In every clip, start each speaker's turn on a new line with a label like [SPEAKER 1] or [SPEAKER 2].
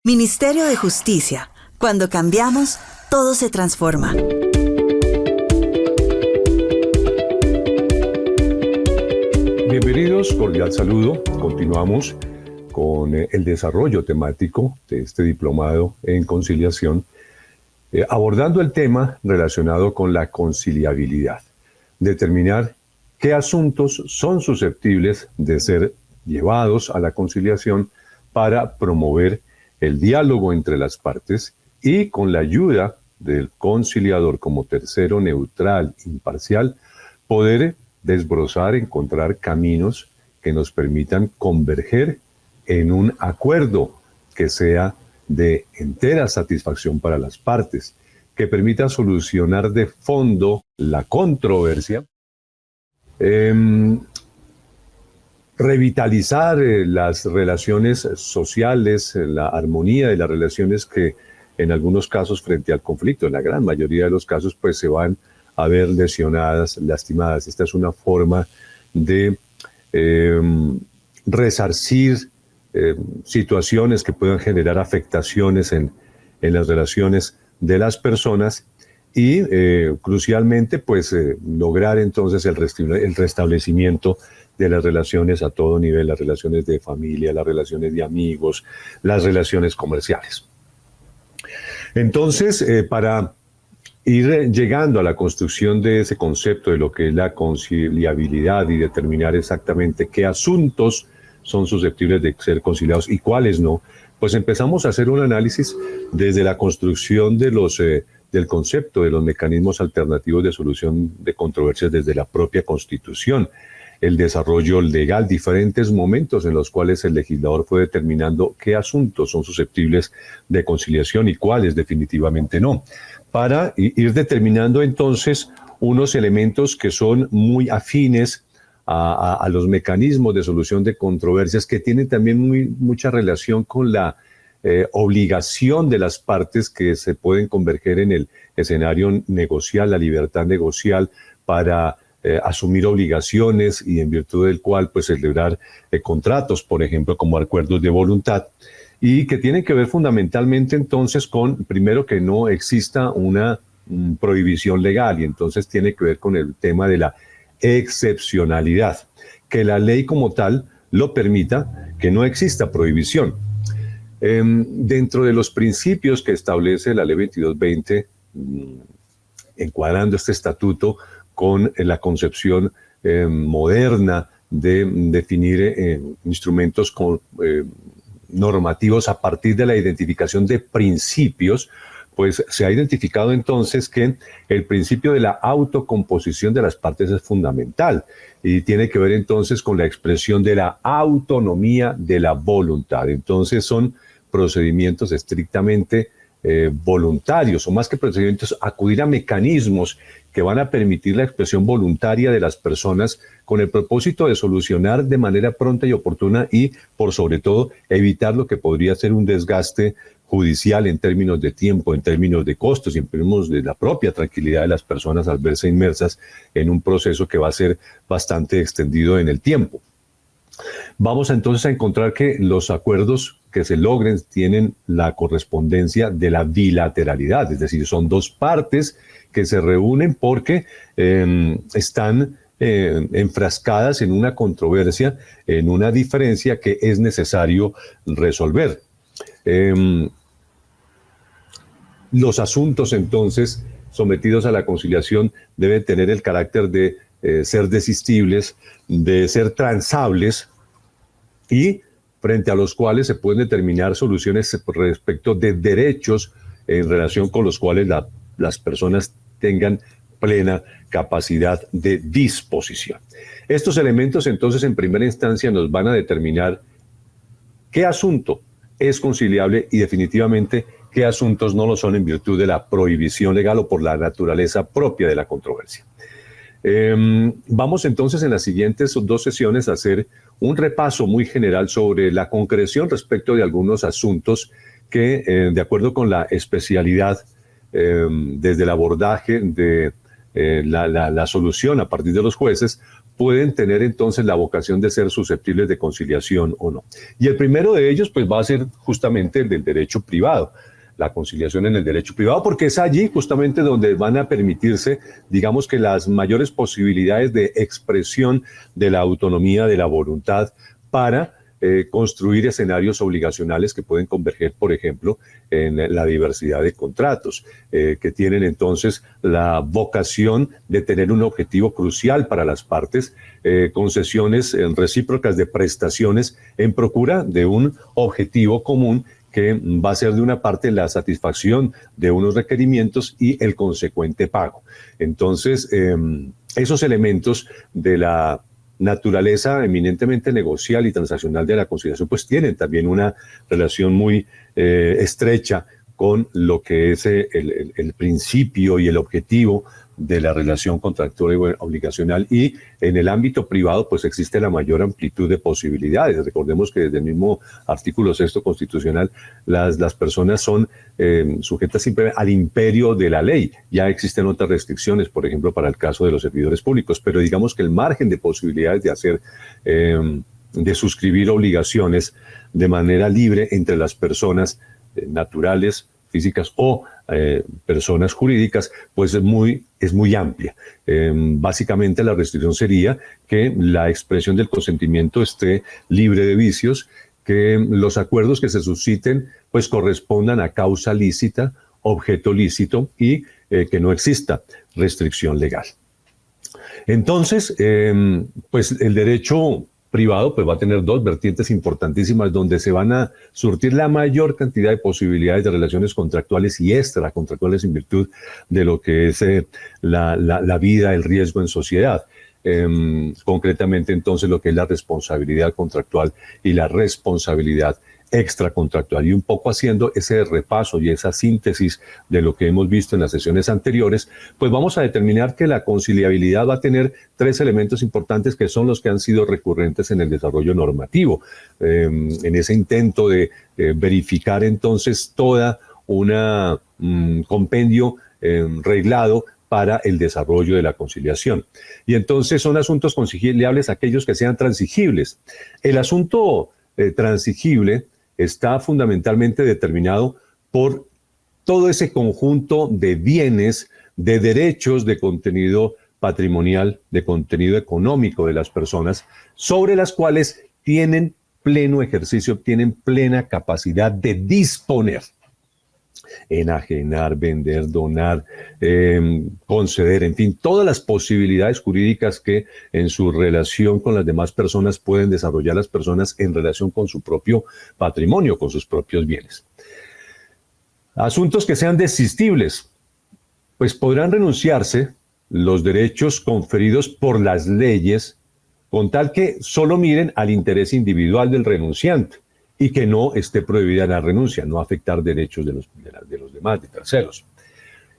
[SPEAKER 1] Ministerio de Justicia. Cuando cambiamos, todo se transforma.
[SPEAKER 2] Bienvenidos, cordial saludo. Continuamos con el desarrollo temático de este diplomado en conciliación, abordando el tema relacionado con la conciliabilidad. Determinar qué asuntos son susceptibles de ser llevados a la conciliación para promover el diálogo entre las partes y, con la ayuda del conciliador como tercero neutral, imparcial, poder desbrozar, encontrar caminos que nos permitan converger en un acuerdo que sea de entera satisfacción para las partes, que permita solucionar de fondo la controversia, revitalizar las relaciones sociales, la armonía de las relaciones que en algunos casos frente al conflicto, en la gran mayoría de los casos, pues se van a ver lesionadas, lastimadas. Esta es una forma de resarcir situaciones que puedan generar afectaciones en las relaciones de las personas y crucialmente pues lograr entonces el restablecimiento de las relaciones a todo nivel, las relaciones de familia, las relaciones de amigos, las relaciones comerciales. Entonces, para ir llegando a la construcción de ese concepto de lo que es la conciliabilidad y determinar exactamente qué asuntos son susceptibles de ser conciliados y cuáles no, pues empezamos a hacer un análisis desde la construcción de del concepto de los mecanismos alternativos de solución de controversias desde la propia Constitución, el desarrollo legal, diferentes momentos en los cuales el legislador fue determinando qué asuntos son susceptibles de conciliación y cuáles definitivamente no, para ir determinando entonces unos elementos que son muy afines a los mecanismos de solución de controversias, que tienen también mucha relación con la obligación de las partes que se pueden converger en el escenario negocial, la libertad negocial para asumir obligaciones y en virtud del cual pues celebrar contratos, por ejemplo, como acuerdos de voluntad, y que tienen que ver fundamentalmente entonces con, primero, que no exista una prohibición legal, y entonces tiene que ver con el tema de la excepcionalidad, que la ley como tal lo permita, que no exista prohibición. Dentro de los principios que establece la ley 2220, encuadrando este estatuto con la concepción moderna de definir instrumentos normativos a partir de la identificación de principios, pues se ha identificado entonces que el principio de la autocomposición de las partes es fundamental y tiene que ver entonces con la expresión de la autonomía de la voluntad. Entonces son procedimientos estrictamente voluntarios, o más que procedimientos, acudir a mecanismos que van a permitir la expresión voluntaria de las personas con el propósito de solucionar de manera pronta y oportuna y, por sobre todo, evitar lo que podría ser un desgaste judicial en términos de tiempo, en términos de costos y en términos de la propia tranquilidad de las personas al verse inmersas en un proceso que va a ser bastante extendido en el tiempo. Vamos entonces a encontrar que los acuerdos que se logren tienen la correspondencia de la bilateralidad, es decir, son dos partes que se reúnen porque están enfrascadas en una controversia, en una diferencia que es necesario resolver. Los asuntos entonces sometidos a la conciliación deben tener el carácter de ser desistibles, de ser transables y frente a los cuales se pueden determinar soluciones respecto de derechos en relación con los cuales las personas tengan plena capacidad de disposición. Estos elementos entonces en primera instancia nos van a determinar qué asunto es conciliable y definitivamente qué asuntos no lo son en virtud de la prohibición legal o por la naturaleza propia de la controversia. Vamos entonces en las siguientes dos sesiones a hacer un repaso muy general sobre la concreción respecto de algunos asuntos que, de acuerdo con la especialidad, desde el abordaje de la solución a partir de los jueces, pueden tener entonces la vocación de ser susceptibles de conciliación o no. Y el primero de ellos pues va a ser justamente el del derecho privado, la conciliación en el derecho privado, porque es allí justamente donde van a permitirse, digamos que las mayores posibilidades de expresión de la autonomía, de la voluntad para construir escenarios obligacionales que pueden converger, por ejemplo, en la diversidad de contratos, que tienen entonces la vocación de tener un objetivo crucial para las partes, concesiones recíprocas de prestaciones en procura de un objetivo común que va a ser de una parte la satisfacción de unos requerimientos y el consecuente pago. Entonces, esos elementos de la naturaleza eminentemente negocial y transaccional de la conciliación, pues tienen también una relación muy estrecha con lo que es el principio y el objetivo de la relación contractual y obligacional, y en el ámbito privado pues existe la mayor amplitud de posibilidades. Recordemos que desde el mismo artículo 6 constitucional las personas son sujetas siempre al imperio de la ley. Ya existen otras restricciones, por ejemplo para el caso de los servidores públicos, pero digamos que el margen de posibilidades de hacer de suscribir obligaciones de manera libre entre las personas naturales, físicas o personas jurídicas, pues es muy amplia. Básicamente la restricción sería que la expresión del consentimiento esté libre de vicios, que los acuerdos que se susciten pues correspondan a causa lícita, objeto lícito y que no exista restricción legal. Entonces, pues el derecho privado pues va a tener dos vertientes importantísimas donde se van a surtir la mayor cantidad de posibilidades de relaciones contractuales y extracontractuales en virtud de lo que es la vida, el riesgo en sociedad. Concretamente entonces lo que es la responsabilidad contractual y la responsabilidad extracontractual, y un poco haciendo ese repaso y esa síntesis de lo que hemos visto en las sesiones anteriores, pues vamos a determinar que la conciliabilidad va a tener tres elementos importantes que son los que han sido recurrentes en el desarrollo normativo, en ese intento de verificar entonces toda una compendio reglado para el desarrollo de la conciliación. Y entonces son asuntos conciliables aquellos que sean transigibles. El asunto transigible está fundamentalmente determinado por todo ese conjunto de bienes, de derechos, de contenido patrimonial, de contenido económico de las personas, sobre las cuales tienen pleno ejercicio, tienen plena capacidad de disponer. Enajenar, vender, donar, conceder, en fin, todas las posibilidades jurídicas que en su relación con las demás personas pueden desarrollar las personas en relación con su propio patrimonio, con sus propios bienes. Asuntos que sean desistibles, pues podrán renunciarse los derechos conferidos por las leyes con tal que solo miren al interés individual del renunciante y que no esté prohibida la renuncia, no afectar derechos de los demás, de terceros.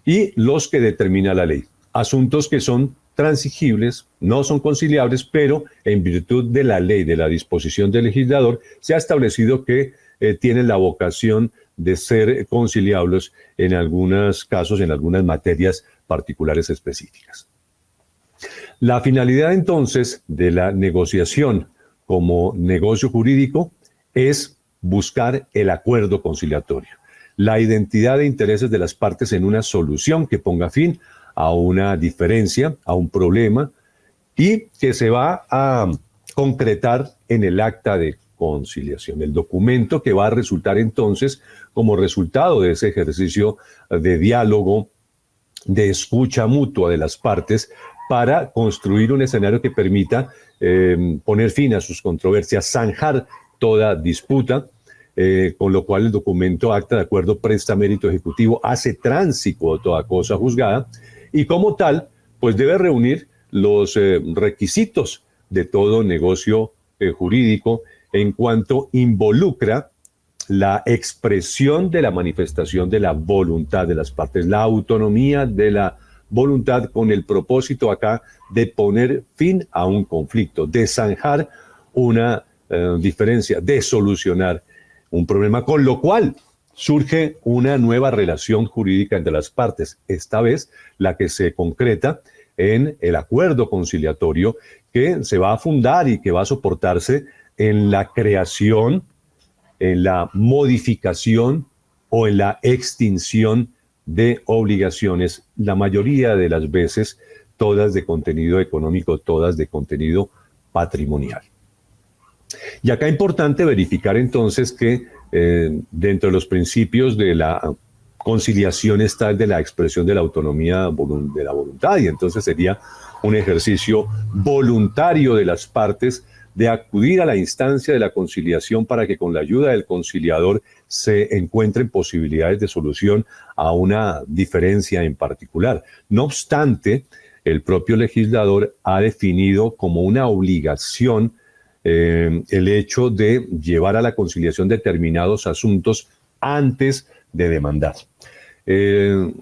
[SPEAKER 2] Y los que determina la ley. Asuntos que son transigibles, no son conciliables, pero en virtud de la ley, de la disposición del legislador, se ha establecido que tienen la vocación de ser conciliables en algunos casos, en algunas materias particulares específicas. La finalidad entonces de la negociación como negocio jurídico es buscar el acuerdo conciliatorio, la identidad de intereses de las partes en una solución que ponga fin a una diferencia, a un problema, y que se va a concretar en el acta de conciliación, el documento que va a resultar entonces como resultado de ese ejercicio de diálogo, de escucha mutua de las partes, para construir un escenario que permita poner fin a sus controversias, zanjar toda disputa, con lo cual el documento acta de acuerdo presta mérito ejecutivo, hace tránsito toda cosa juzgada y como tal, pues debe reunir los requisitos de todo negocio jurídico en cuanto involucra la expresión de la manifestación de la voluntad de las partes, la autonomía de la voluntad con el propósito acá de poner fin a un conflicto, de zanjar una diferencia, de solucionar un problema, con lo cual surge una nueva relación jurídica entre las partes, esta vez la que se concreta en el acuerdo conciliatorio que se va a fundar y que va a soportarse en la creación, en la modificación o en la extinción de obligaciones, la mayoría de las veces todas de contenido económico, todas de contenido patrimonial. Y acá es importante verificar entonces que dentro de los principios de la conciliación está el de la expresión de la autonomía de la voluntad, y entonces sería un ejercicio voluntario de las partes de acudir a la instancia de la conciliación para que con la ayuda del conciliador se encuentren posibilidades de solución a una diferencia en particular. No obstante, el propio legislador ha definido como una obligación el hecho de llevar a la conciliación determinados asuntos antes de demandar. El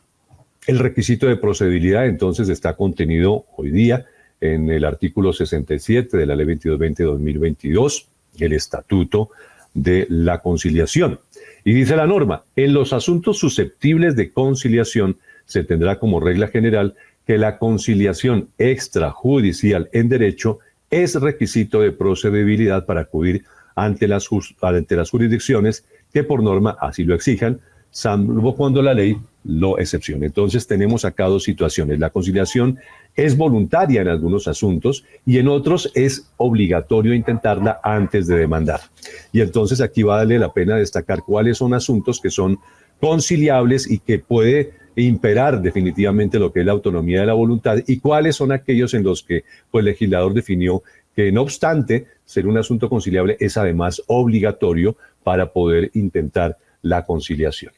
[SPEAKER 2] requisito de procedibilidad entonces está contenido hoy día en el artículo 67 de la Ley 2220-2022, el Estatuto de la Conciliación. Y dice la norma, en los asuntos susceptibles de conciliación se tendrá como regla general que la conciliación extrajudicial en derecho es requisito de procedibilidad para acudir ante las jurisdicciones que por norma así lo exijan, salvo cuando la ley lo excepcione. Entonces tenemos acá dos situaciones. La conciliación es voluntaria en algunos asuntos y en otros es obligatorio intentarla antes de demandar. Y entonces aquí vale la pena destacar cuáles son asuntos que son conciliables y que puede imperar definitivamente lo que es la autonomía de la voluntad y cuáles son aquellos en los que pues, el legislador definió que no obstante ser un asunto conciliable es además obligatorio para poder intentar la conciliación.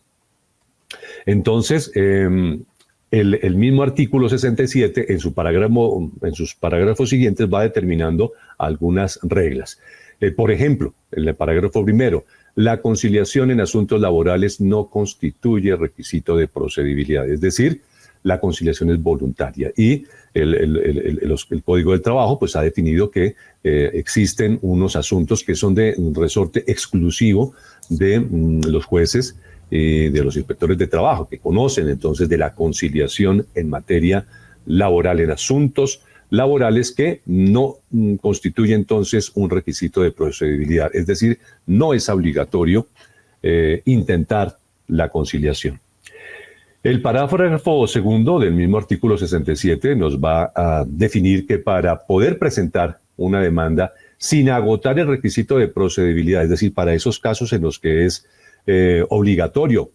[SPEAKER 2] Entonces, el mismo artículo 67 en sus parágrafos siguientes va determinando algunas reglas. Por ejemplo, en el parágrafo primero, la conciliación en asuntos laborales no constituye requisito de procedibilidad, es decir, la conciliación es voluntaria y el Código del Trabajo pues, ha definido que existen unos asuntos que son de resorte exclusivo de los jueces y de los inspectores de trabajo, que conocen entonces de la conciliación en materia laboral, en asuntos laborales que no constituye entonces un requisito de procedibilidad, es decir, no es obligatorio intentar la conciliación. El parágrafo segundo del mismo artículo 67 nos va a definir que para poder presentar una demanda sin agotar el requisito de procedibilidad, es decir, para esos casos en los que es obligatorio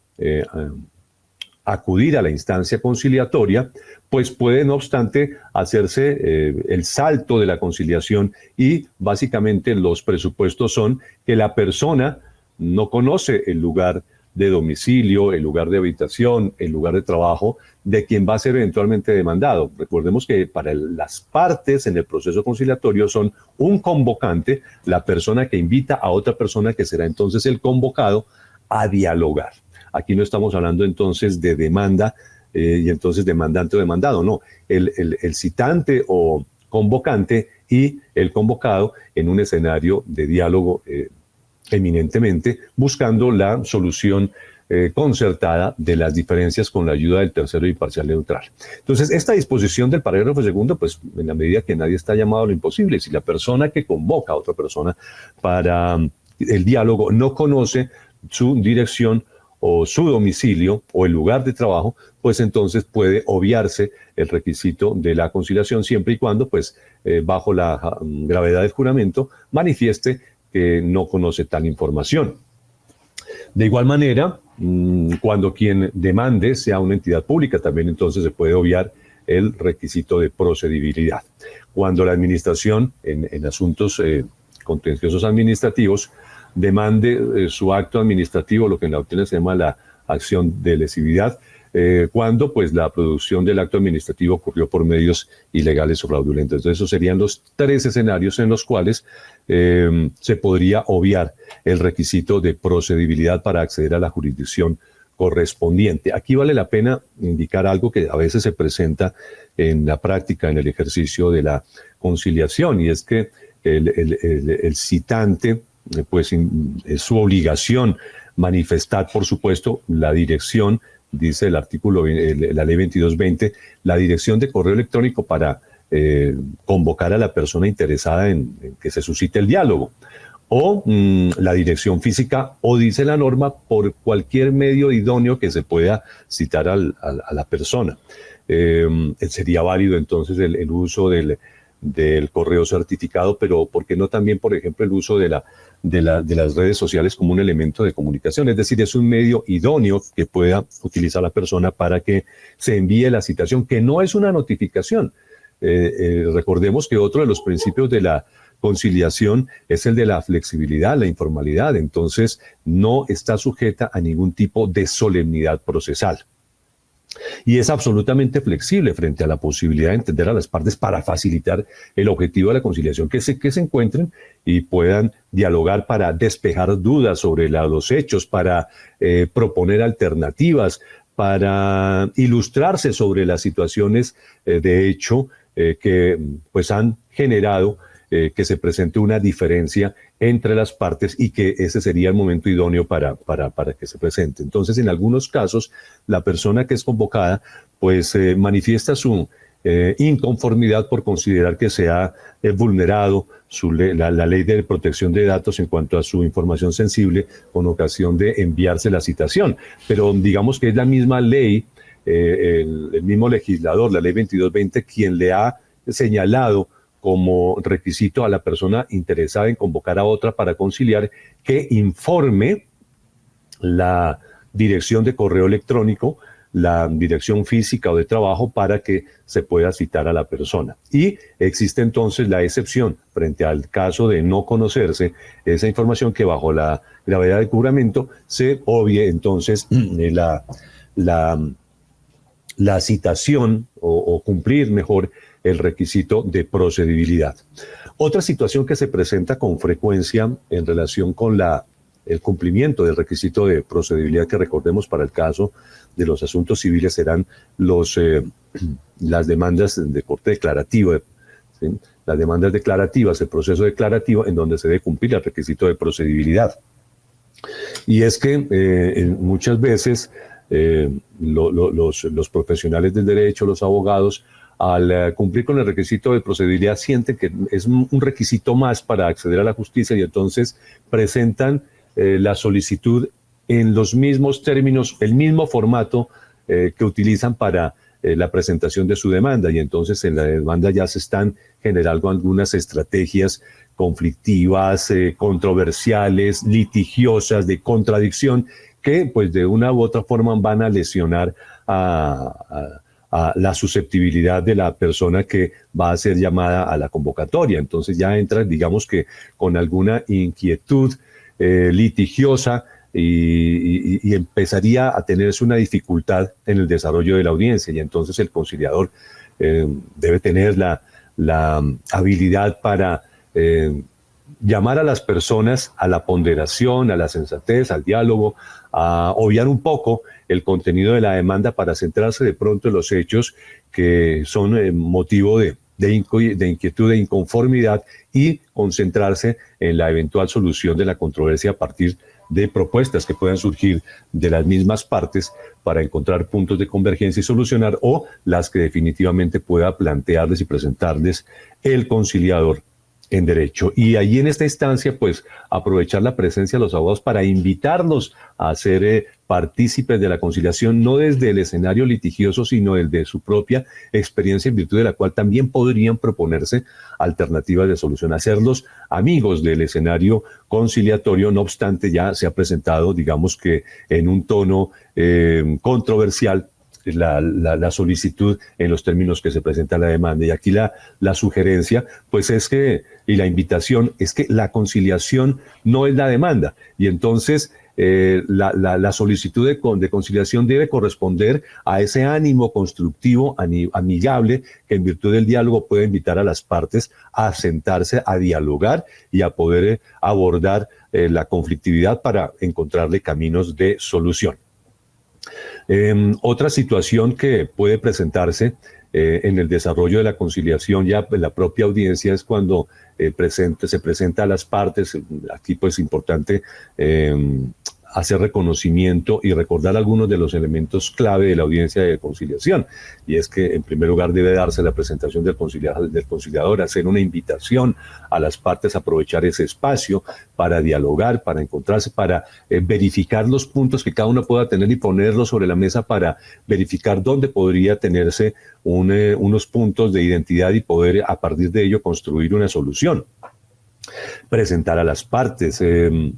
[SPEAKER 2] acudir a la instancia conciliatoria, pues puede no obstante hacerse el salto de la conciliación y básicamente los presupuestos son que la persona no conoce el lugar de domicilio, el lugar de habitación, el lugar de trabajo de quien va a ser eventualmente demandado. Recordemos que para las partes en el proceso conciliatorio son un convocante, la persona que invita a otra persona que será entonces el convocado a dialogar. Aquí no estamos hablando entonces de demanda y entonces demandante o demandado, no. El citante o convocante y el convocado en un escenario de diálogo eminentemente buscando la solución concertada de las diferencias con la ayuda del tercero imparcial neutral. Entonces, esta disposición del parágrafo segundo, pues en la medida que nadie está llamado a lo imposible, si la persona que convoca a otra persona para el diálogo no conoce su dirección o su domicilio o el lugar de trabajo, pues entonces puede obviarse el requisito de la conciliación siempre y cuando, pues, bajo la gravedad del juramento, manifieste que no conoce tal información. De igual manera, cuando quien demande sea una entidad pública, también entonces se puede obviar el requisito de procedibilidad. Cuando la administración en asuntos contenciosos administrativos demande su acto administrativo, lo que en la doctrina se llama la acción de lesividad, cuando pues la producción del acto administrativo ocurrió por medios ilegales o fraudulentos. Entonces esos serían los tres escenarios en los cuales se podría obviar el requisito de procedibilidad para acceder a la jurisdicción correspondiente. Aquí vale la pena indicar algo que a veces se presenta en la práctica, en el ejercicio de la conciliación, y es que el citante pues es su obligación manifestar, por supuesto, la dirección dice el artículo, la ley 2220, la dirección de correo electrónico para convocar a la persona interesada en que se suscite el diálogo, o la dirección física, o dice la norma, por cualquier medio idóneo que se pueda citar a la persona. Sería válido entonces el uso del correo certificado, pero ¿por qué no también, por ejemplo, el uso de las redes sociales como un elemento de comunicación? Es decir, es un medio idóneo que pueda utilizar la persona para que se envíe la citación, que no es una notificación. Recordemos que otro de los principios de la conciliación es el de la flexibilidad, la informalidad. Entonces, no está sujeta a ningún tipo de solemnidad procesal. Y es absolutamente flexible frente a la posibilidad de entender a las partes para facilitar el objetivo de la conciliación, que se encuentren y puedan dialogar para despejar dudas sobre los hechos, para proponer alternativas, para ilustrarse sobre las situaciones de hecho que pues han generado que se presente una diferencia entre las partes y que ese sería el momento idóneo para que se presente. Entonces, en algunos casos, la persona que es convocada pues manifiesta su inconformidad por considerar que se ha vulnerado la ley de protección de datos en cuanto a su información sensible con ocasión de enviarse la citación. Pero digamos que es la misma ley, el mismo legislador, la ley 2220, quien le ha señalado como requisito a la persona interesada en convocar a otra para conciliar que informe la dirección de correo electrónico, la dirección física o de trabajo para que se pueda citar a la persona. Y existe entonces la excepción frente al caso de no conocerse esa información, que bajo la gravedad del juramento se obvie entonces la citación o cumplir mejor el requisito de procedibilidad. Otra situación que se presenta con frecuencia en relación con el cumplimiento del requisito de procedibilidad, que recordemos para el caso de los asuntos civiles serán las demandas de corte declarativo, ¿sí? Las demandas declarativas, el proceso declarativo en donde se debe cumplir el requisito de procedibilidad. Y es que muchas veces los profesionales del derecho, los abogados, al cumplir con el requisito de procedibilidad, sienten que es un requisito más para acceder a la justicia y entonces presentan la solicitud en los mismos términos, el mismo formato que utilizan para la presentación de su demanda. Y entonces en la demanda ya se están generando algunas estrategias conflictivas, controversiales, litigiosas, de contradicción, que pues de una u otra forma van a lesionar a la susceptibilidad de la persona que va a ser llamada a la convocatoria. Entonces ya entra, digamos que con alguna inquietud litigiosa y empezaría a tenerse una dificultad en el desarrollo de la audiencia, y entonces el conciliador debe tener la habilidad para llamar a las personas a la ponderación, a la sensatez, al diálogo, a obviar un poco el contenido de la demanda para centrarse de pronto en los hechos que son motivo de inquietud, de inconformidad, y concentrarse en la eventual solución de la controversia a partir de propuestas que puedan surgir de las mismas partes para encontrar puntos de convergencia y solucionar, o las que definitivamente pueda plantearles y presentarles el conciliador en derecho. Y allí en esta instancia, pues, aprovechar la presencia de los abogados para invitarlos a ser partícipes de la conciliación, no desde el escenario litigioso, sino desde su propia experiencia, en virtud de la cual también podrían proponerse alternativas de solución, hacerlos amigos del escenario conciliatorio. No obstante, ya se ha presentado, digamos que en un tono controversial, la solicitud en los términos que se presenta la demanda. Y aquí la sugerencia, pues es que, y la invitación, es que la conciliación no es la demanda. Y entonces la solicitud de conciliación debe corresponder a ese ánimo constructivo, amigable, que en virtud del diálogo puede invitar a las partes a sentarse, a dialogar y a poder abordar la conflictividad para encontrarle caminos de solución. Otra situación que puede presentarse en el desarrollo de la conciliación ya en la propia audiencia es cuando se presenta a las partes. Aquí pues es importante hacer reconocimiento y recordar algunos de los elementos clave de la audiencia de conciliación. Y es que, en primer lugar, debe darse la presentación del conciliador, hacer una invitación a las partes a aprovechar ese espacio para dialogar, para encontrarse, para verificar los puntos que cada uno pueda tener y ponerlos sobre la mesa para verificar dónde podría tenerse unos puntos de identidad y poder, a partir de ello, construir una solución. Presentar a las partes,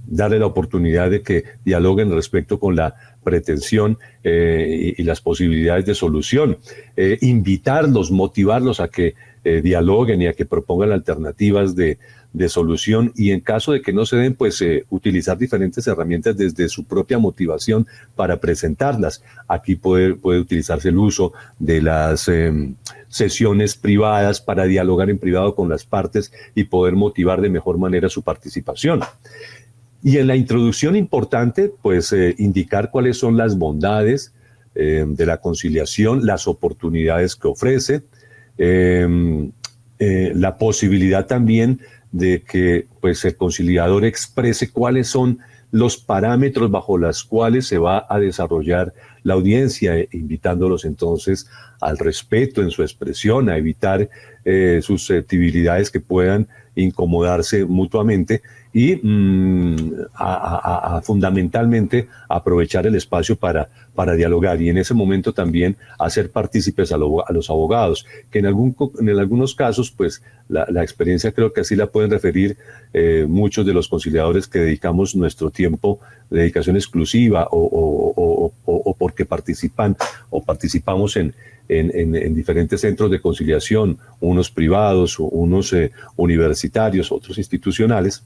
[SPEAKER 2] darle la oportunidad de que dialoguen respecto con la pretensión y las posibilidades de solución, invitarlos, motivarlos a que dialoguen y a que propongan alternativas de solución, y en caso de que no se den, pues utilizar diferentes herramientas desde su propia motivación para presentarlas. Aquí puede utilizarse el uso de las sesiones privadas para dialogar en privado con las partes y poder motivar de mejor manera su participación. Y en la introducción, importante, pues indicar cuáles son las bondades de la conciliación, las oportunidades que ofrece, la posibilidad también de que pues, el conciliador exprese cuáles son los parámetros bajo los cuales se va a desarrollar la audiencia, invitándolos entonces al respeto en su expresión, a evitar susceptibilidades que puedan incomodarse mutuamente y fundamentalmente aprovechar el espacio para dialogar, y en ese momento también hacer partícipes a los abogados, que en algunos casos pues la experiencia creo que así la pueden referir muchos de los conciliadores que dedicamos nuestro tiempo de dedicación exclusiva o porque participamos en diferentes centros de conciliación, unos privados, unos universitarios, otros institucionales,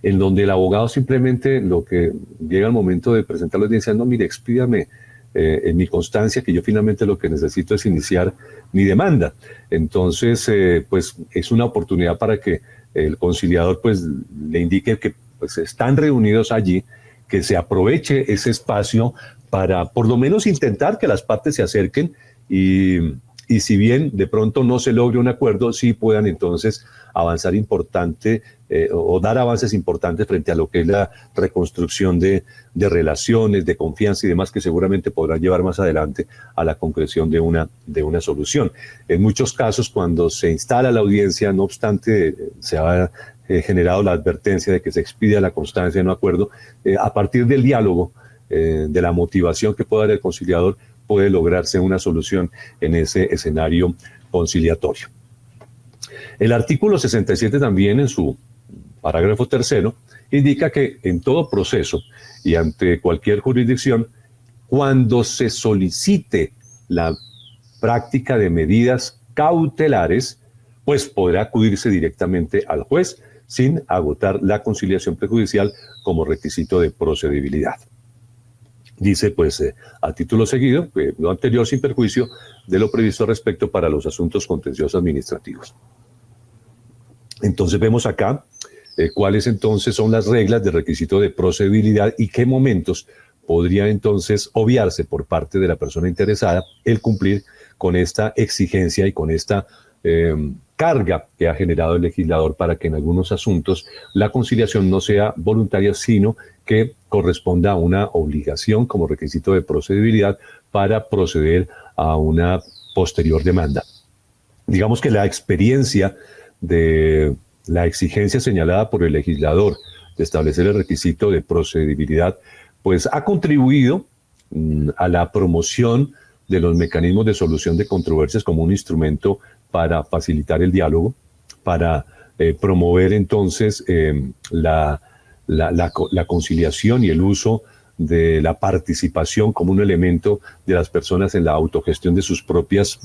[SPEAKER 2] en donde el abogado simplemente, lo que llega al momento de presentar la audiencia, no, mire, expídame en mi constancia que yo finalmente lo que necesito es iniciar mi demanda. Entonces, pues es una oportunidad para que el conciliador pues le indique que pues están reunidos allí, que se aproveche ese espacio para por lo menos intentar que las partes se acerquen y si bien de pronto no se logre un acuerdo, sí puedan entonces avanzar o dar avances importantes frente a lo que es la reconstrucción de relaciones, de confianza y demás, que seguramente podrán llevar más adelante a la concreción de una solución. En muchos casos, cuando se instala la audiencia, no obstante se ha generado la advertencia de que se expida la constancia de no acuerdo, a partir del diálogo, de la motivación que pueda dar el conciliador, puede lograrse una solución en ese escenario conciliatorio. El artículo 67 también, en su parágrafo tercero, indica que en todo proceso y ante cualquier jurisdicción, cuando se solicite la práctica de medidas cautelares, pues podrá acudirse directamente al juez sin agotar la conciliación prejudicial como requisito de procedibilidad. Dice, pues, a título seguido, lo anterior sin perjuicio de lo previsto al respecto para los asuntos contenciosos administrativos. Entonces vemos acá cuáles entonces son las reglas de requisito de procedibilidad y qué momentos podría entonces obviarse por parte de la persona interesada el cumplir con esta exigencia y con esta carga que ha generado el legislador para que en algunos asuntos la conciliación no sea voluntaria, sino que corresponda a una obligación como requisito de procedibilidad para proceder a una posterior demanda. Digamos que la experiencia de la exigencia señalada por el legislador de establecer el requisito de procedibilidad, pues ha contribuido a la promoción de los mecanismos de solución de controversias como un instrumento para facilitar el diálogo, para promover entonces la conciliación y el uso de la participación como un elemento de las personas en la autogestión de sus propios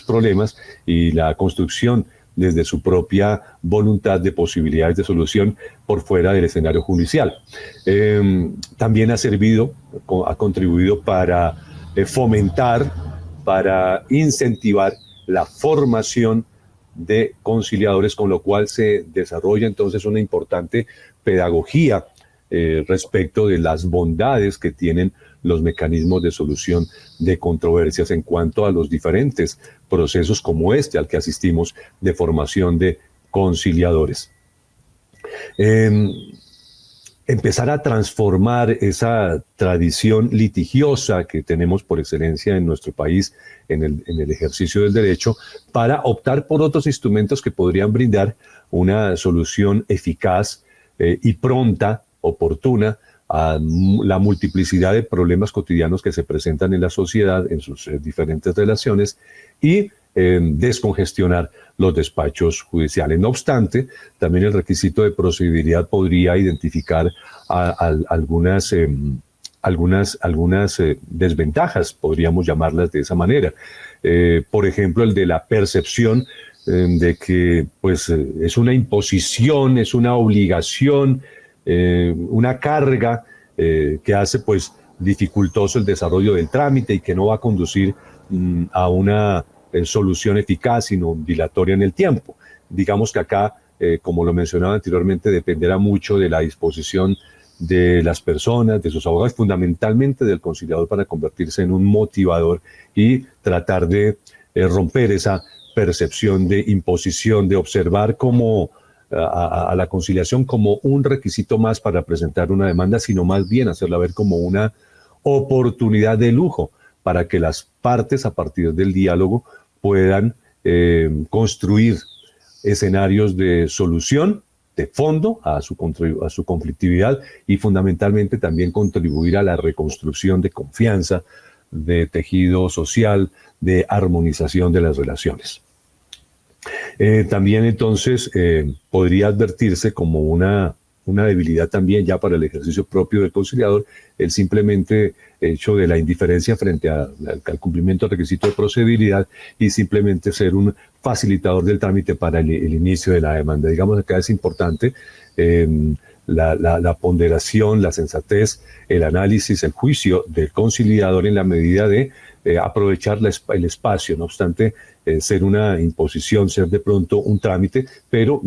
[SPEAKER 2] problemas y la construcción desde su propia voluntad de posibilidades de solución por fuera del escenario judicial. También ha contribuido para fomentar, para incentivar la formación de conciliadores, con lo cual se desarrolla entonces una importante pedagogía respecto de las bondades que tienen los mecanismos de solución de controversias en cuanto a los diferentes procesos como este al que asistimos de formación de conciliadores. empezar a transformar esa tradición litigiosa que tenemos por excelencia en nuestro país en el ejercicio del derecho, para optar por otros instrumentos que podrían brindar una solución eficaz y pronta, oportuna, a la multiplicidad de problemas cotidianos que se presentan en la sociedad en sus diferentes relaciones y descongestionar los despachos judiciales. No obstante, también el requisito de procedibilidad podría identificar algunas desventajas, podríamos llamarlas de esa manera. Por ejemplo, el de la percepción de que pues, es una imposición, es una obligación, una carga que hace pues, dificultoso el desarrollo del trámite y que no va a conducir a una solución eficaz, sino dilatoria en el tiempo. Digamos que acá, como lo mencionaba anteriormente, dependerá mucho de la disposición de las personas, de sus abogados, fundamentalmente del conciliador, para convertirse en un motivador y tratar de romper esa percepción de imposición, de observar como a la conciliación como un requisito más para presentar una demanda, sino más bien hacerla ver como una oportunidad de lujo para que las partes, a partir del diálogo, puedan construir escenarios de solución de fondo a su conflictividad y fundamentalmente también contribuir a la reconstrucción de confianza, de tejido social, de armonización de las relaciones. También entonces podría advertirse como una debilidad también ya para el ejercicio propio del conciliador el simplemente hecho de la indiferencia frente al cumplimiento del requisito de procedibilidad y simplemente ser un facilitador del trámite para el inicio de la demanda. Digamos que acá es importante la ponderación, la sensatez, el análisis, el juicio del conciliador en la medida de aprovechar el espacio, no obstante ser una imposición, ser de pronto un trámite, pero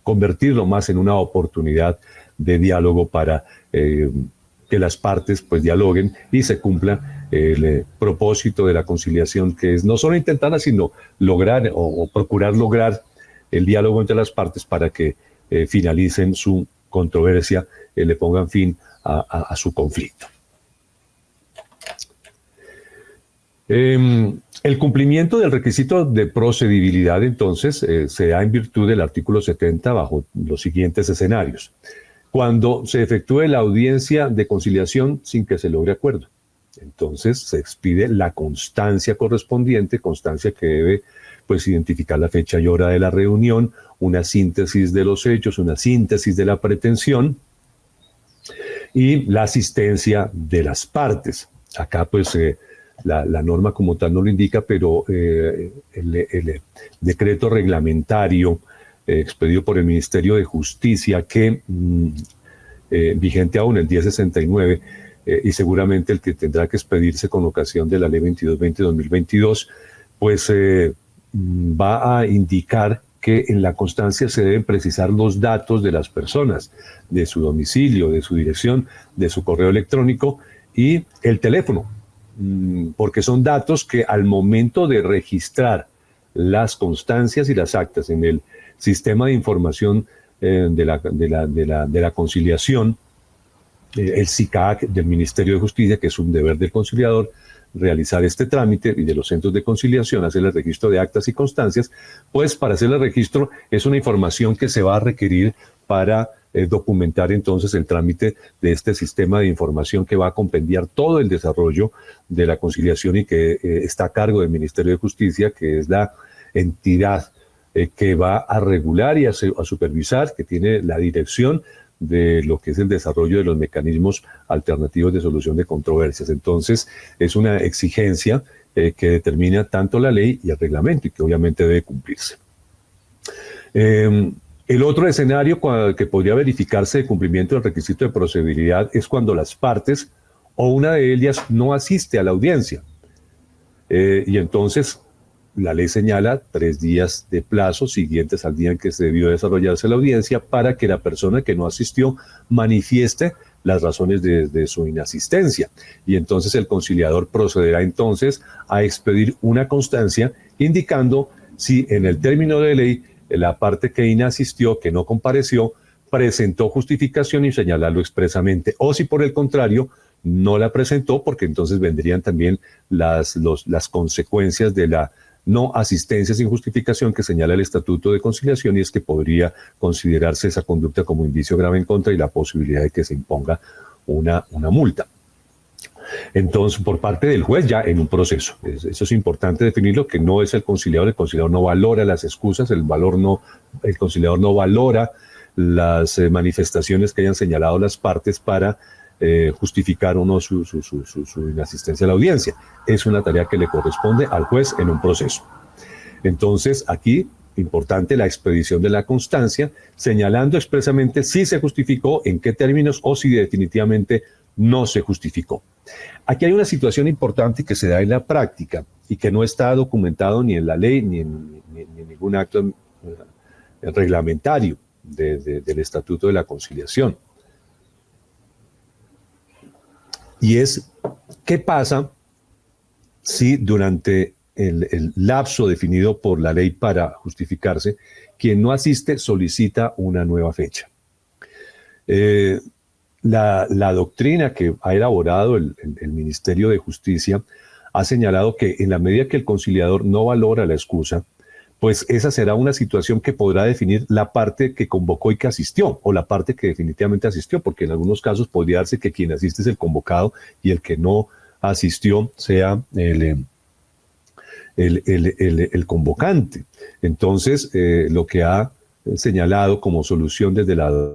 [SPEAKER 2] convertirlo más en una oportunidad de diálogo para que las partes pues dialoguen y se cumpla el propósito de la conciliación, que es no solo intentar, sino lograr o procurar lograr el diálogo entre las partes para que finalicen su controversia, le pongan fin a su conflicto. El cumplimiento del requisito de procedibilidad, entonces, se da en virtud del artículo 70 bajo los siguientes escenarios. Cuando se efectúe la audiencia de conciliación sin que se logre acuerdo, entonces se expide la constancia correspondiente, constancia que debe pues, identificar la fecha y hora de la reunión, una síntesis de los hechos, una síntesis de la pretensión y la asistencia de las partes. Acá, pues, la norma como tal no lo indica, pero el decreto reglamentario expedido por el Ministerio de Justicia, que vigente aún, el 1069, y seguramente el que tendrá que expedirse con ocasión de la Ley 2220-2022, pues va a indicar que en la constancia se deben precisar los datos de las personas, de su domicilio, de su dirección, de su correo electrónico y el teléfono, porque son datos que al momento de registrar las constancias y las actas en el sistema de información de la conciliación, el SICAC del Ministerio de Justicia, que es un deber del conciliador realizar este trámite, y de los centros de conciliación hacer el registro de actas y constancias, pues para hacer el registro es una información que se va a requerir para documentar entonces el trámite de este sistema de información que va a compendiar todo el desarrollo de la conciliación y que está a cargo del Ministerio de Justicia, que es la entidad que va a regular y a supervisar, que tiene la dirección de lo que es el desarrollo de los mecanismos alternativos de solución de controversias. Entonces, es una exigencia que determina tanto la ley y el reglamento y que obviamente debe cumplirse. El otro escenario que podría verificarse de cumplimiento del requisito de procedibilidad es cuando las partes o una de ellas no asiste a la audiencia. Y entonces la ley señala 3 días de plazo siguientes al día en que se debió desarrollarse la audiencia para que la persona que no asistió manifieste las razones de su inasistencia. Y entonces el conciliador procederá entonces a expedir una constancia indicando si en el término de ley la parte que inasistió, que no compareció, presentó justificación y señalarlo expresamente, o si por el contrario no la presentó, porque entonces vendrían también las consecuencias de la no asistencia sin justificación que señala el Estatuto de Conciliación, y es que podría considerarse esa conducta como indicio grave en contra y la posibilidad de que se imponga una multa. Entonces, por parte del juez ya en un proceso. Eso es importante definirlo, que no es el conciliador no valora las excusas, el conciliador no valora las manifestaciones que hayan señalado las partes para justificar o no su inasistencia a la audiencia. Es una tarea que le corresponde al juez en un proceso. Entonces, aquí, importante la expedición de la constancia, señalando expresamente si se justificó, en qué términos o si definitivamente no se justificó. Aquí hay una situación importante que se da en la práctica y que no está documentado ni en la ley ni en ningún acto reglamentario del Estatuto de la Conciliación. Y es, ¿qué pasa si durante el lapso definido por la ley para justificarse, quien no asiste solicita una nueva fecha? La doctrina que ha elaborado el Ministerio de Justicia ha señalado que en la medida que el conciliador no valora la excusa, pues esa será una situación que podrá definir la parte que convocó y que asistió, o la parte que definitivamente asistió, porque en algunos casos podría darse que quien asiste es el convocado y el que no asistió sea el convocante. Entonces, lo que ha señalado como solución desde la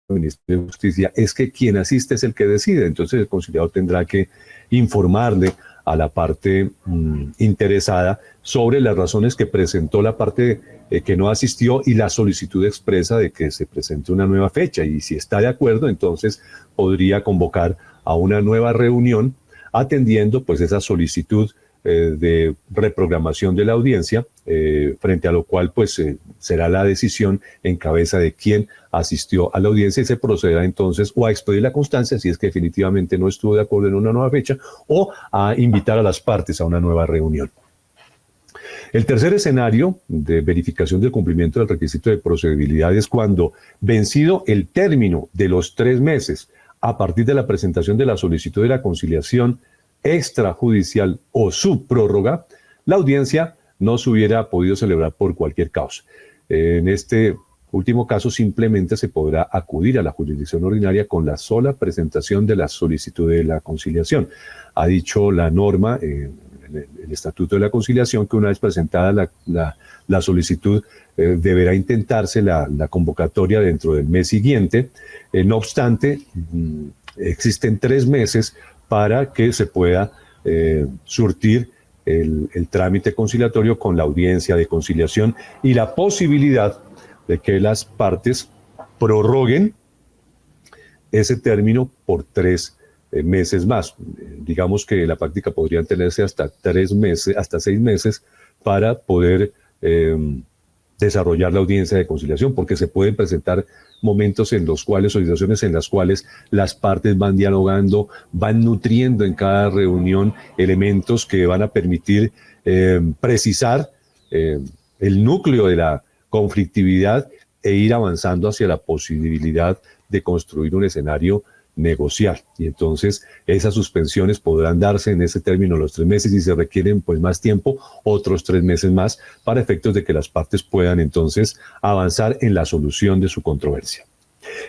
[SPEAKER 2] Ministerio de Justicia es que quien asiste es el que decide. Entonces el conciliador tendrá que informarle a la parte interesada sobre las razones que presentó la parte que no asistió y la solicitud expresa de que se presente una nueva fecha, y si está de acuerdo, entonces podría convocar a una nueva reunión atendiendo pues esa solicitud de reprogramación de la audiencia, frente a lo cual pues será la decisión en cabeza de quién asistió a la audiencia, y se procederá entonces o a expedir la constancia si es que definitivamente no estuvo de acuerdo en una nueva fecha, o a invitar a las partes a una nueva reunión. El tercer escenario de verificación del cumplimiento del requisito de procedibilidad es cuando, vencido el término de los 3 meses a partir de la presentación de la solicitud de la conciliación extrajudicial o su prórroga, la audiencia no se hubiera podido celebrar por cualquier causa. En este último caso, simplemente se podrá acudir a la jurisdicción ordinaria con la sola presentación de la solicitud de la conciliación. Ha dicho la norma, el Estatuto de la Conciliación, que una vez presentada la solicitud, deberá intentarse la convocatoria dentro del mes siguiente. No obstante, existen 3 meses para que se pueda surtir el trámite conciliatorio con la audiencia de conciliación, y la posibilidad de que las partes prorroguen ese término por 3 meses más. Digamos que en la práctica podrían tenerse hasta 3 meses, hasta 6 meses para poder desarrollar la audiencia de conciliación, porque se pueden presentar momentos en los cuales, o situaciones en las cuales las partes van dialogando, van nutriendo en cada reunión elementos que van a permitir precisar el núcleo de la conflictividad e ir avanzando hacia la posibilidad de construir un escenario negociar. Y entonces esas suspensiones podrán darse en ese término los 3 meses, y se requieren pues más tiempo, otros 3 meses más, para efectos de que las partes puedan entonces avanzar en la solución de su controversia.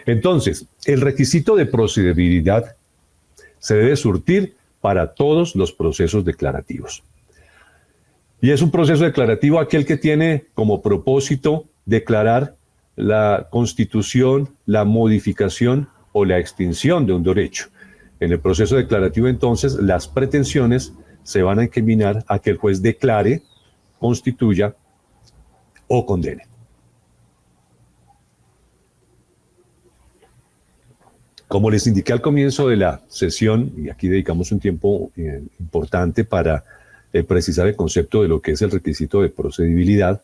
[SPEAKER 2] Entonces, el requisito de procedibilidad se debe surtir para todos los procesos declarativos. Y es un proceso declarativo aquel que tiene como propósito declarar la constitución, la modificación o la extinción de un derecho. En el proceso declarativo, entonces, las pretensiones se van a encaminar a que el juez declare, constituya o condene. Como les indiqué al comienzo de la sesión, y aquí dedicamos un tiempo importante para precisar el concepto de lo que es el requisito de procedibilidad,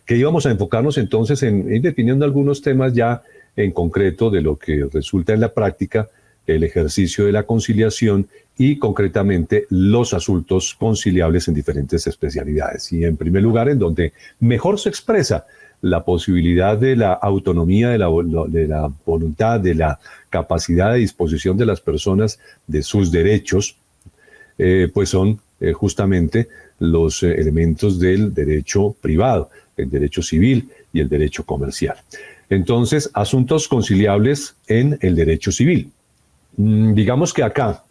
[SPEAKER 2] que íbamos a enfocarnos entonces en ir definiendo algunos temas ya en concreto de lo que resulta en la práctica el ejercicio de la conciliación, y concretamente los asuntos conciliables en diferentes especialidades. Y en primer lugar, en donde mejor se expresa la posibilidad de la autonomía, de la voluntad, de la capacidad de disposición de las personas de sus derechos, pues son justamente los elementos del derecho privado, el derecho civil y el derecho comercial. Entonces, asuntos conciliables en el derecho civil. Digamos que acá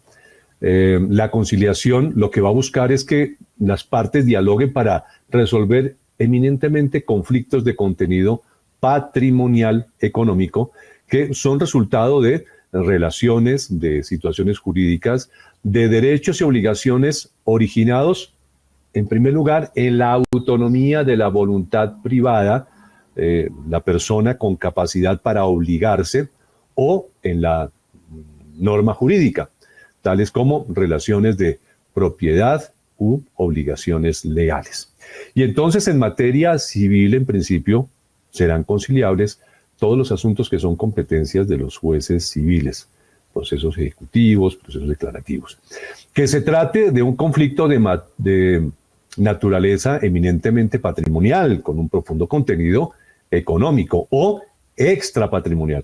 [SPEAKER 2] la conciliación lo que va a buscar es que las partes dialoguen para resolver eminentemente conflictos de contenido patrimonial económico que son resultado de relaciones, de situaciones jurídicas, de derechos y obligaciones originados, en primer lugar, en la autonomía de la voluntad privada, la persona con capacidad para obligarse, o en la norma jurídica, tales como relaciones de propiedad u obligaciones legales. Y entonces en materia civil, en principio, serán conciliables todos los asuntos que son competencias de los jueces civiles, procesos ejecutivos, procesos declarativos. Que se trate de un conflicto de naturaleza eminentemente patrimonial, con un profundo contenido económico o extrapatrimonial,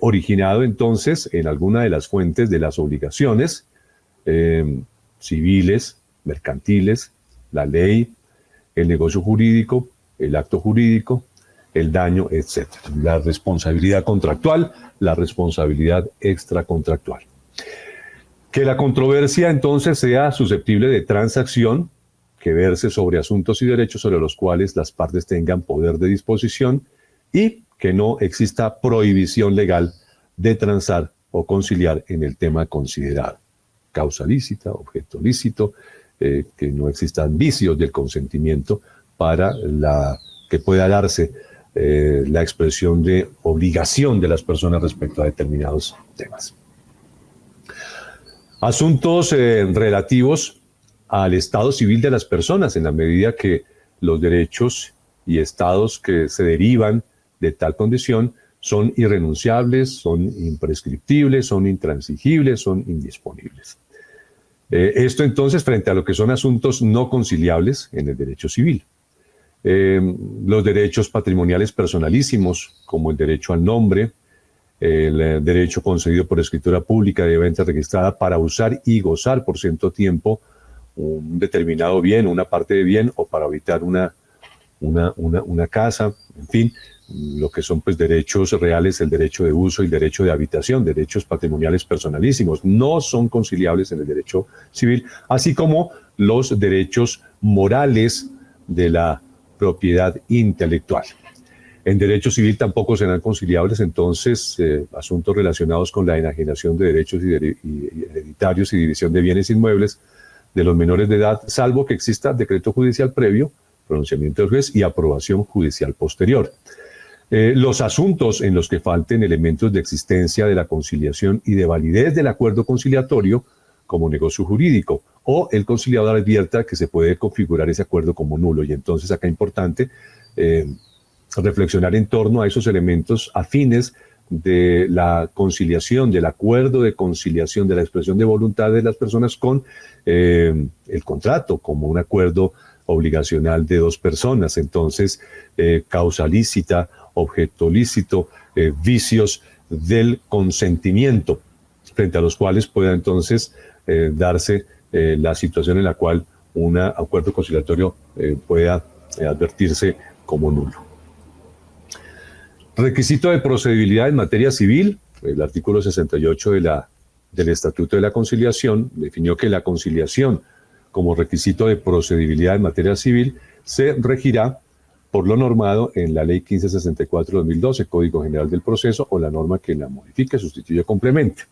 [SPEAKER 2] originado entonces en alguna de las fuentes de las obligaciones civiles, mercantiles, la ley, el negocio jurídico, el acto jurídico, el daño, etc. La responsabilidad contractual, la responsabilidad extracontractual. Que la controversia entonces sea susceptible de transacción, que verse sobre asuntos y derechos sobre los cuales las partes tengan poder de disposición y que no exista prohibición legal de transar o conciliar en el tema considerado. Causa lícita, objeto lícito, que no existan vicios del consentimiento para que pueda darse la expresión de obligación de las personas respecto a determinados temas. Asuntos relativos al estado civil de las personas, en la medida que los derechos y estados que se derivan de tal condición son irrenunciables, son imprescriptibles, son intransigibles, son indisponibles. Esto entonces frente a lo que son asuntos no conciliables en el derecho civil. Los derechos patrimoniales personalísimos, como el derecho al nombre, el derecho concedido por escritura pública de venta registrada para usar y gozar por cierto tiempo un determinado bien, una parte de bien, o para habitar una casa, en fin, lo que son pues derechos reales, el derecho de uso y el derecho de habitación, derechos patrimoniales personalísimos, no son conciliables en el derecho civil, así como los derechos morales de la propiedad intelectual. En derecho civil tampoco serán conciliables entonces asuntos relacionados con la enajenación de derechos hereditarios y división de bienes inmuebles de los menores de edad, salvo que exista decreto judicial previo, pronunciamiento del juez y aprobación judicial posterior. Los asuntos en los que falten elementos de existencia de la conciliación y de validez del acuerdo conciliatorio como negocio jurídico, o el conciliador advierta que se puede configurar ese acuerdo como nulo. Y entonces acá es importante reflexionar en torno a esos elementos afines de la conciliación, del acuerdo de conciliación, de la expresión de voluntad de las personas con el contrato como un acuerdo obligacional de dos personas. Entonces, causa lícita, objeto lícito, vicios del consentimiento, frente a los cuales pueda entonces darse la situación en la cual un acuerdo conciliatorio pueda advertirse como nulo. Requisito de procedibilidad en materia civil. El artículo 68 del Estatuto de la Conciliación definió que la conciliación como requisito de procedibilidad en materia civil se regirá por lo normado en la Ley 1564/2012, Código General del Proceso, o la norma que la modifique, sustituye o complemente.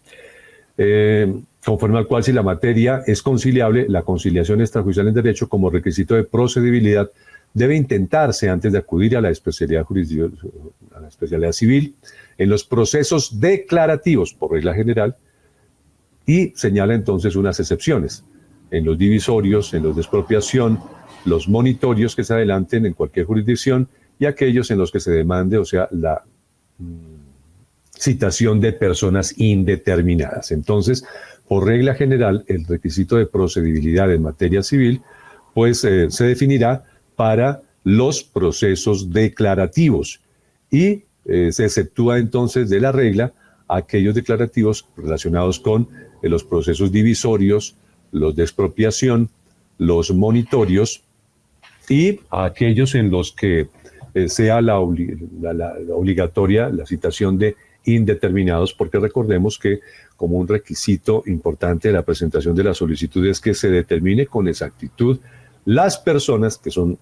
[SPEAKER 2] Conforme al cual, si la materia es conciliable, la conciliación extrajudicial en derecho como requisito de procedibilidad debe intentarse antes de acudir a la especialidad civil en los procesos declarativos, por regla general, y señala entonces unas excepciones: en los divisorios, en los de expropiación, los monitorios que se adelanten en cualquier jurisdicción y aquellos en los que se demande, o sea, la citación de personas indeterminadas. Entonces, por regla general, el requisito de procedibilidad en materia civil, pues se definirá para los procesos declarativos y se exceptúa entonces de la regla aquellos declarativos relacionados con los procesos divisorios, los de expropiación, los monitorios y aquellos en los que sea obligatoria la citación de indeterminados, porque recordemos que como un requisito importante de la presentación de la solicitud es que se determine con exactitud las personas que son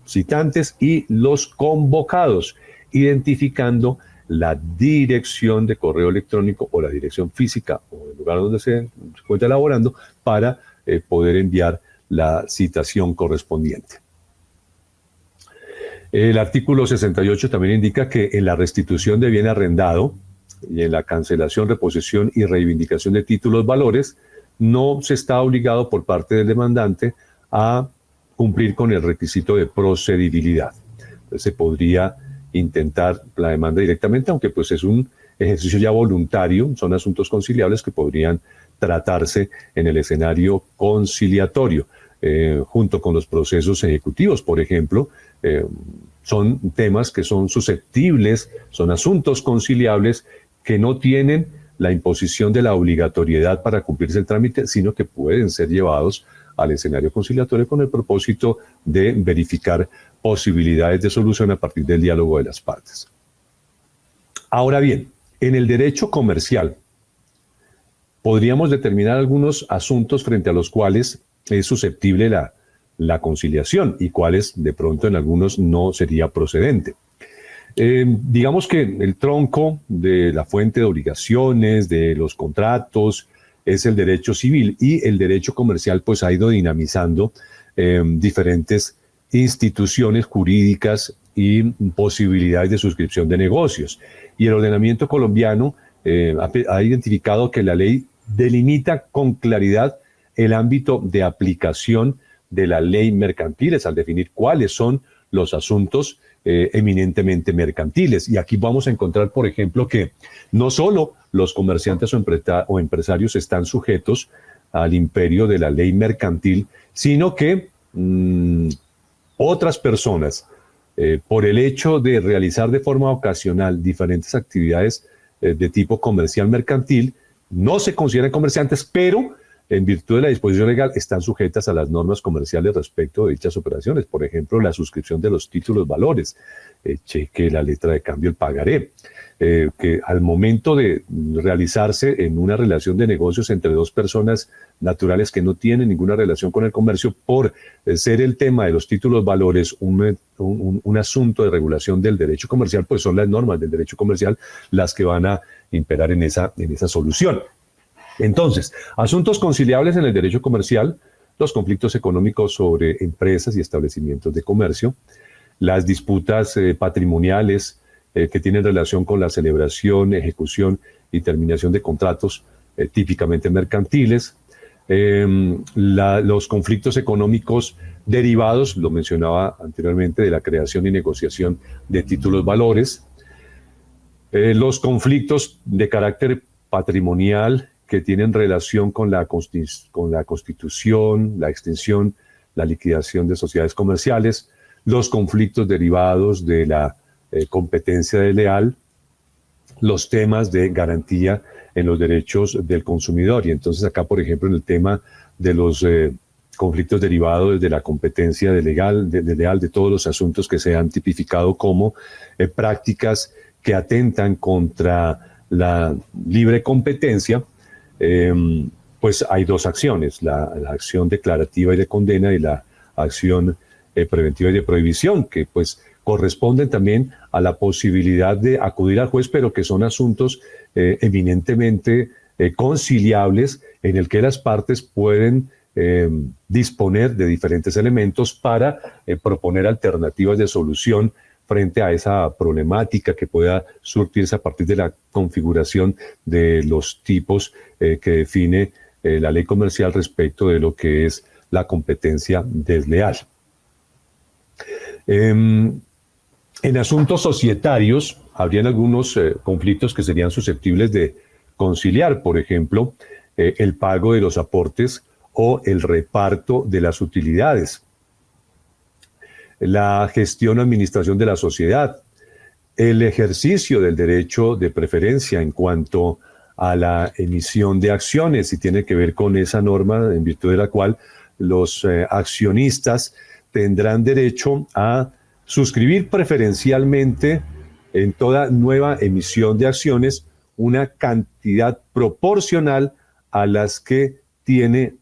[SPEAKER 2] citantes y los convocados, identificando la dirección de correo electrónico o la dirección física o el lugar donde se encuentra elaborando para poder enviar la citación correspondiente. El artículo 68 también indica que en la restitución de bien arrendado y en la cancelación, reposición y reivindicación de títulos valores, no se está obligado por parte del demandante a cumplir con el requisito de procedibilidad. Entonces, se podría intentar la demanda directamente, aunque pues es un ejercicio ya voluntario, son asuntos conciliables que podrían tratarse en el escenario conciliatorio, junto con los procesos ejecutivos, por ejemplo. Son temas que son susceptibles, son asuntos conciliables que no tienen la imposición de la obligatoriedad para cumplirse el trámite, sino que pueden ser llevados al escenario conciliatorio con el propósito de verificar posibilidades de solución a partir del diálogo de las partes. Ahora bien, en el derecho comercial podríamos determinar algunos asuntos frente a los cuales es susceptible la conciliación y cuáles de pronto en algunos no sería procedente. Digamos que el tronco de la fuente de obligaciones, de los contratos, es el derecho civil, y el derecho comercial pues ha ido dinamizando diferentes instituciones jurídicas y posibilidades de suscripción de negocios. Y el ordenamiento colombiano ha identificado que la ley delimita con claridad el ámbito de aplicación de la ley mercantiles al definir cuáles son los asuntos eminentemente mercantiles. Y aquí vamos a encontrar, por ejemplo, que no solo los comerciantes o empresarios están sujetos al imperio de la ley mercantil, sino que otras personas, por el hecho de realizar de forma ocasional diferentes actividades de tipo comercial mercantil, no se consideran comerciantes, pero en virtud de la disposición legal están sujetas a las normas comerciales respecto de dichas operaciones. Por ejemplo, la suscripción de los títulos valores, cheque, la letra de cambio, el pagaré, que al momento de realizarse en una relación de negocios entre dos personas naturales que no tienen ninguna relación con el comercio, por ser el tema de los títulos valores un asunto de regulación del derecho comercial, pues son las normas del derecho comercial las que van a imperar en esa solución. Entonces, asuntos conciliables en el derecho comercial: los conflictos económicos sobre empresas y establecimientos de comercio, las disputas patrimoniales que tienen relación con la celebración, ejecución y terminación de contratos típicamente mercantiles, los conflictos económicos derivados, lo mencionaba anteriormente, de la creación y negociación de títulos valores, los conflictos de carácter patrimonial que tienen relación con la constitución, la extinción, la liquidación de sociedades comerciales, los conflictos derivados de la competencia desleal, los temas de garantía en los derechos del consumidor. Y entonces acá, por ejemplo, en el tema de los conflictos derivados de la competencia desleal, de todos los asuntos que se han tipificado como prácticas que atentan contra la libre competencia, pues hay dos acciones: la acción declarativa y de condena y la acción preventiva y de prohibición, que pues corresponden también a la posibilidad de acudir al juez, pero que son asuntos eminentemente conciliables, en el que las partes pueden disponer de diferentes elementos para proponer alternativas de solución frente a esa problemática que pueda surtirse a partir de la configuración de los tipos que define la ley comercial respecto de lo que es la competencia desleal. En asuntos societarios habrían algunos conflictos que serían susceptibles de conciliar, por ejemplo, el pago de los aportes o el reparto de las utilidades. la gestión o administración de la sociedad, el ejercicio del derecho de preferencia en cuanto a la emisión de acciones, y tiene que ver con esa norma en virtud de la cual los accionistas tendrán derecho a suscribir preferencialmente en toda nueva emisión de acciones una cantidad proporcional a las que tiene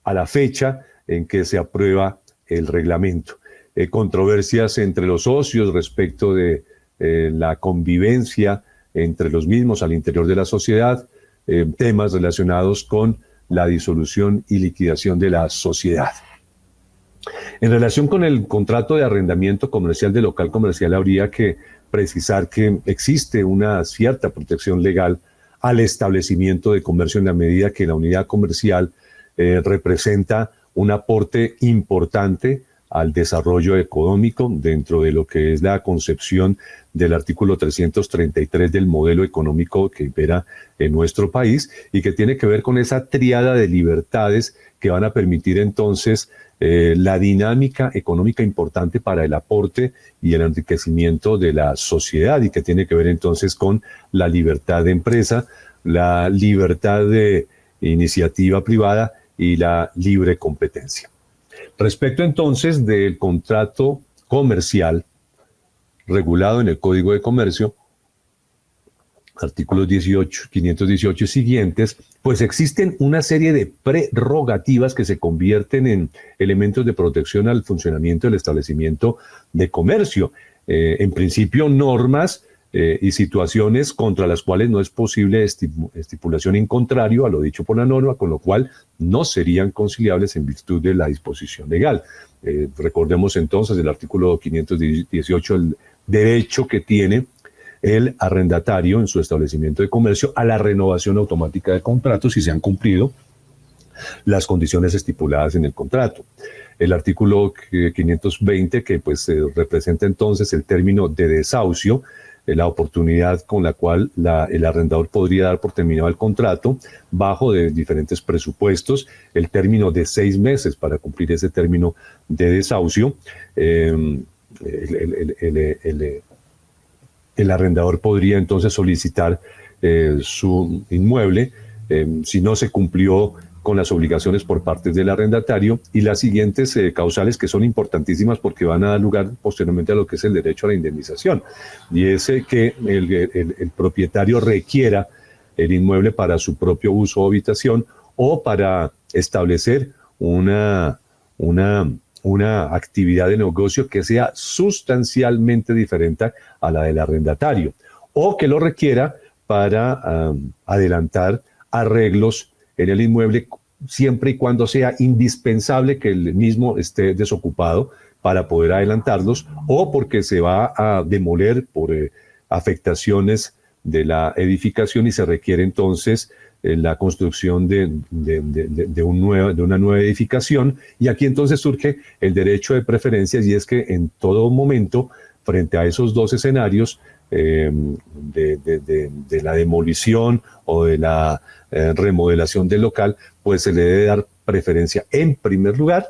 [SPEAKER 2] a la fecha en que se aprueba el reglamento. Controversias entre los socios respecto de la convivencia entre los mismos al interior de la sociedad, temas relacionados con la disolución y liquidación de la sociedad. En relación con el contrato de arrendamiento comercial de local comercial, habría que precisar que existe una cierta protección legal al establecimiento de comercio en la medida que la unidad comercial representa un aporte importante al desarrollo económico dentro de lo que es la concepción del artículo 333 del modelo económico que impera en nuestro país y que tiene que ver con esa tríada de libertades que van a permitir entonces la dinámica económica importante para el aporte y el enriquecimiento de la sociedad, y que tiene que ver entonces con la libertad de empresa, la libertad de iniciativa privada y la libre competencia. Respecto entonces del contrato comercial regulado en el Código de Comercio, artículos 518 y siguientes, pues existen una serie de prerrogativas que se convierten en elementos de protección al funcionamiento del establecimiento de comercio. En principio, normas y situaciones contra las cuales no es posible estipulación en contrario a lo dicho por la norma, con lo cual no serían conciliables en virtud de la disposición legal. Recordemos entonces el artículo 518, el derecho que tiene el arrendatario en su establecimiento de comercio a la renovación automática de contratos si se han cumplido las condiciones estipuladas en el contrato. El artículo 520, que pues representa entonces el término de desahucio, la oportunidad con la cual el arrendador podría dar por terminado el contrato bajo de diferentes presupuestos, el término de 6 meses para cumplir ese término de desahucio. El arrendador podría entonces solicitar su inmueble si no se cumplió con las obligaciones por parte del arrendatario, y las siguientes causales que son importantísimas porque van a dar lugar posteriormente a lo que es el derecho a la indemnización, y es que el propietario requiera el inmueble para su propio uso o habitación o para establecer una actividad de negocio que sea sustancialmente diferente a la del arrendatario, o que lo requiera para adelantar arreglos en el inmueble siempre y cuando sea indispensable que el mismo esté desocupado para poder adelantarlos, o porque se va a demoler por afectaciones de la edificación y se requiere entonces la construcción de una nueva edificación. Y aquí entonces surge el derecho de preferencias, y es que en todo momento, frente a esos dos escenarios, de la demolición o de la remodelación del local, pues se le debe dar preferencia en primer lugar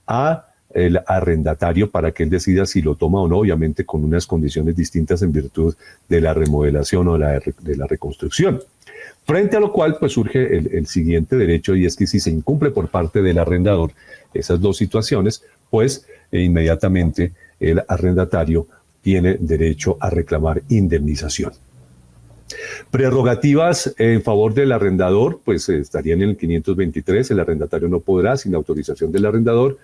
[SPEAKER 2] a el arrendatario para que él decida si lo toma o no, obviamente con unas condiciones distintas en virtud de la remodelación o de la reconstrucción. Frente a lo cual pues surge el siguiente derecho, y es que si se incumple por parte del arrendador esas dos situaciones, pues inmediatamente el arrendatario tiene derecho a reclamar indemnización. Prerrogativas en favor del arrendador, pues estarían en el 523, el arrendatario no podrá, sin autorización del arrendador,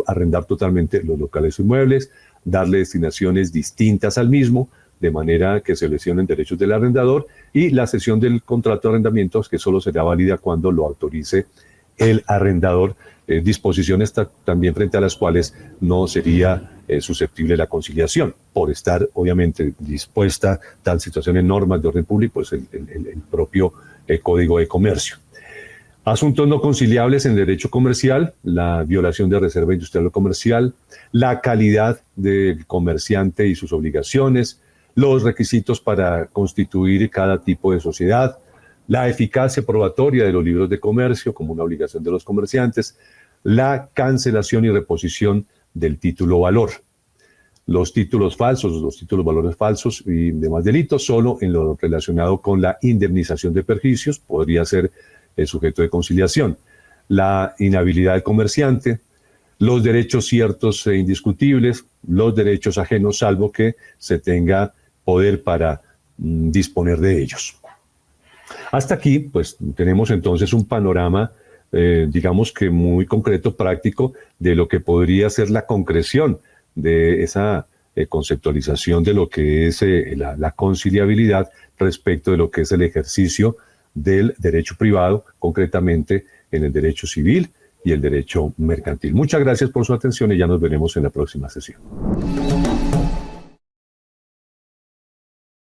[SPEAKER 2] arrendar totalmente los locales o inmuebles, darle destinaciones distintas al mismo, de manera que se lesionen derechos del arrendador, y la cesión del contrato de arrendamientos, que solo será válida cuando lo autorice el arrendador, disposiciones también frente a las cuales no sería susceptible la conciliación, por estar obviamente dispuesta tal situación en normas de orden público, pues el propio Código de Comercio. Asuntos no conciliables en derecho comercial: la violación de reserva industrial o comercial, la calidad del comerciante y sus obligaciones, los requisitos para constituir cada tipo de sociedad, la eficacia probatoria de los libros de comercio como una obligación de los comerciantes, la cancelación y reposición del título valor. Los títulos falsos, los títulos valores falsos y demás delitos, solo en lo relacionado con la indemnización de perjuicios podría ser el sujeto de conciliación. La inhabilidad del comerciante, los derechos ciertos e indiscutibles, los derechos ajenos, salvo que se tenga poder para disponer de ellos. Hasta aquí, pues tenemos entonces un panorama, digamos que muy concreto, práctico, de lo que podría ser la concreción de esa conceptualización de lo que es la conciliabilidad respecto de lo que es el ejercicio del derecho privado, concretamente en el derecho civil y el derecho mercantil. Muchas gracias por su atención y ya nos veremos en la próxima sesión.